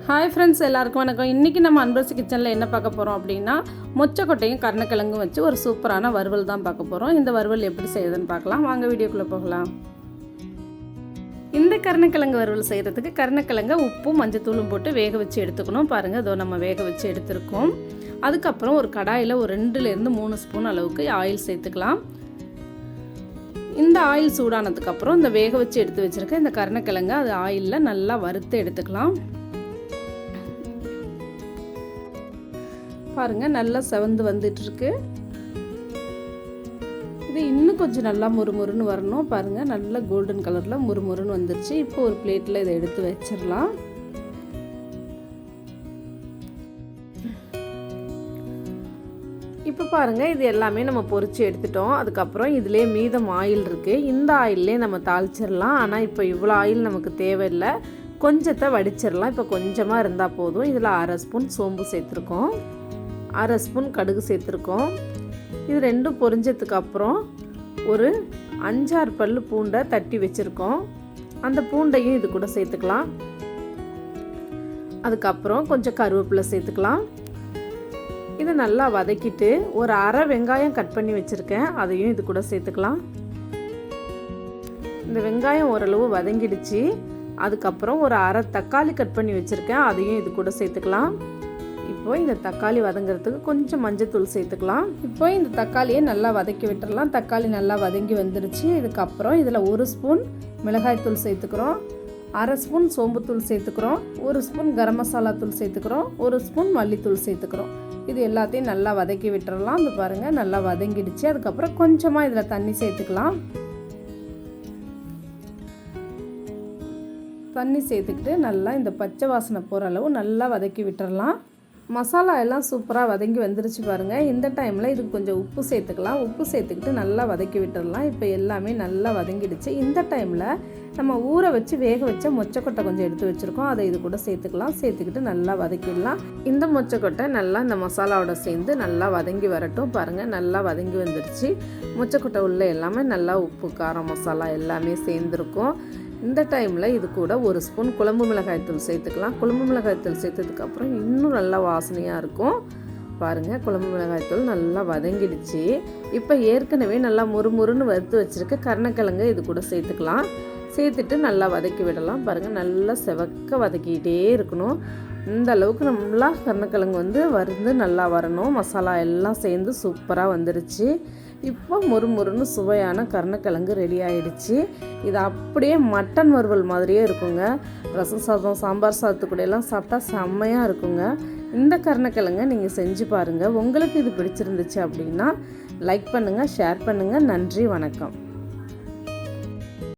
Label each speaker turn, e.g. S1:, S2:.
S1: Hi friends, எல்லாருக்கும் வணக்கம். இன்றைக்கி நம்ம அன்பரசி கிச்சனில் என்ன பார்க்க போகிறோம் அப்படின்னா, மொச்சக்கொட்டையும் கருணக்கிழங்கும் வச்சு ஒரு சூப்பரான வறுவல் தான் பார்க்க போகிறோம். இந்த வறுவல் எப்படி செய்யுதுன்னு பார்க்கலாம். வாங்க வீடியோக்குள்ளே போகலாம். இந்த கருணக்கிழங்கு வறுவல் செய்கிறதுக்கு கருணக்கிழங்கை உப்பும் மஞ்சத்தூளும் போட்டு வேக வச்சு எடுத்துக்கணும். பாருங்கள், இதோ நம்ம வேக வச்சு எடுத்துருக்கோம். அதுக்கப்புறம் ஒரு கடாயில் ஒரு 2லேருந்து 3 ஸ்பூன் அளவுக்கு ஆயில் சேர்த்துக்கலாம். இந்த ஆயில் சூடானதுக்கப்புறம் இந்த வேக வச்சு எடுத்து வச்சுருக்க இந்த கருணக்கிழங்கை அது ஆயிலில் நல்லா வறுத்து எடுத்துக்கலாம். பாருங்கள், நல்லா செவந்து வந்துட்டுருக்கு. இது இன்னும் கொஞ்சம் நல்லா முறுமுறுன்னு வரணும். பாருங்கள், நல்லா கோல்டன் கலரில் முறுமுறுன்னு வந்துருச்சு. இப்போ ஒரு பிளேட்டில் இதை எடுத்து வச்சிடலாம். இப்போ பாருங்கள், இது எல்லாமே நம்ம பொரித்து எடுத்துட்டோம். அதுக்கப்புறம் இதிலே மீதம் ஆயில் இருக்குது. இந்த ஆயிலே நம்ம தாளிச்சிடலாம். ஆனால் இப்போ இவ்வளோ ஆயில் நமக்கு தேவையில்லை, கொஞ்சத்தை வடிச்சிடலாம். இப்போ கொஞ்சமாக இருந்தால் போதும். இதில் 1/2 ஸ்பூன் சோம்பு சேர்த்துருக்கோம், 1/2 ஸ்பூன் கடுகு சேர்த்துருக்கோம். இது ரெண்டும் பொரிஞ்சதுக்கு அப்புறம் ஒரு 5-6 பல்லு பூண்டை தட்டி வச்சுருக்கோம். அந்த பூண்டையும் இது கூட சேர்த்துக்கலாம். அதுக்கப்புறம் கொஞ்சம் கருவேப்பிலை சேர்த்துக்கலாம். இதை நல்லா வதக்கிட்டு ஒரு 1/2 வெங்காயம் கட் பண்ணி வச்சுருக்கேன், அதையும் இது கூட சேர்த்துக்கலாம். இந்த வெங்காயம் ஓரளவு வதங்கிடுச்சு. அதுக்கப்புறம் ஒரு 1/2 தக்காளி கட் பண்ணி வச்சுருக்கேன், அதையும் இது கூட சேர்த்துக்கலாம். இப்போ இந்த தக்காளி வதங்கிறதுக்கு கொஞ்சம் மஞ்சத்தூள் சேர்த்துக்கலாம். இப்போ இந்த தக்காளியை நல்லா வதக்கி விட்டுறலாம். தக்காளி நல்லா வதங்கி வந்துருச்சு. இதுக்கப்புறம் இதில் 1 ஸ்பூன் மிளகாய்த்தூள் சேர்த்துக்கிறோம், 1/2 ஸ்பூன் சோம்புத்தூள் சேர்த்துக்கிறோம், 1 ஸ்பூன் கரம் மசாலா தூள் சேர்த்துக்கிறோம், 1 ஸ்பூன் மல்லித்தூள் சேர்த்துக்கிறோம். இது எல்லாத்தையும் நல்லா வதக்கி விட்டுறலாம். இது பாருங்கள், நல்லா வதங்கிடுச்சு. அதுக்கப்புறம் கொஞ்சமாக இதில் தண்ணி சேர்த்துக்கலாம். தண்ணி சேர்த்துக்கிட்டு நல்லா இந்த பச்சை வாசனை போகிற அளவு நல்லா வதக்கி விட்டுறலாம். மசாலா எல்லாம் சூப்பராக வதங்கி வந்துருச்சு பாருங்கள். இந்த டைமில் இதுக்கு கொஞ்சம் உப்பு சேர்த்துக்கலாம். உப்பு சேர்த்துக்கிட்டு நல்லா வதக்கி விட்டுடலாம். இப்போ எல்லாமே நல்லா வதங்கிடுச்சு. இந்த டைமில் நம்ம ஊற வச்சு வேக வச்ச மொச்சக்கொட்டை கொஞ்சம் எடுத்து வச்சுருக்கோம், அதை இது கூட சேர்த்துக்கலாம். சேர்த்துக்கிட்டு நல்லா வதக்கிடலாம். இந்த மொச்சக்கொட்டை நல்லா இந்த மசாலாவோட சேர்ந்து நல்லா வதங்கி வரட்டும். பாருங்கள், நல்லா வதங்கி வந்துருச்சு. மொச்சக்கொட்டை உள்ள எல்லாமே நல்லா உப்பு காரம் மசாலா எல்லாமே சேர்ந்துருக்கும். இந்த டைமில் இது கூட 1 ஸ்பூன் குழம்பு மிளகாய்த்தூள் சேர்த்துக்கலாம். குழம்பு மிளகாய்த்தூள் சேர்த்ததுக்கப்புறம் இன்னும் நல்லா வாசனையாக இருக்கும். பாருங்கள், குழம்பு மிளகாய்த்தூள் நல்லா வதங்கிடுச்சு. இப்போ ஏற்கனவே நல்லா முறுமுறுன்னு வறுத்து வச்சுருக்க கருணக்கிழங்கு இது கூட சேர்த்துக்கலாம். சேர்த்துட்டு நல்லா வதக்கி விடலாம். பாருங்கள், நல்லா செவக்க வதக்கிக்கிட்டே இருக்கணும். இந்த அளவுக்கு நல்லா கருணக்கிழங்கு வறுந்து நல்லா வரணும். மசாலா எல்லாம் சேர்ந்து சூப்பராக வந்துருச்சு. இப்போ முறுமுறுன்னு சுவையான கருணக்கிழங்கு ரெடி ஆகிடுச்சு. இது அப்படியே மட்டன் வறுவல் மாதிரியே இருக்குங்க. ரசம் சாதம், சாம்பார் சாதத்துக்கூடையெல்லாம் சாப்பிட்டா செம்மையாக இருக்குங்க. இந்த கருணக்கிழங்கை நீங்கள் செஞ்சு பாருங்கள். உங்களுக்கு இது பிடிச்சிருந்துச்சு அப்படின்னா லைக் பண்ணுங்கள், ஷேர் பண்ணுங்கள். நன்றி, வணக்கம்.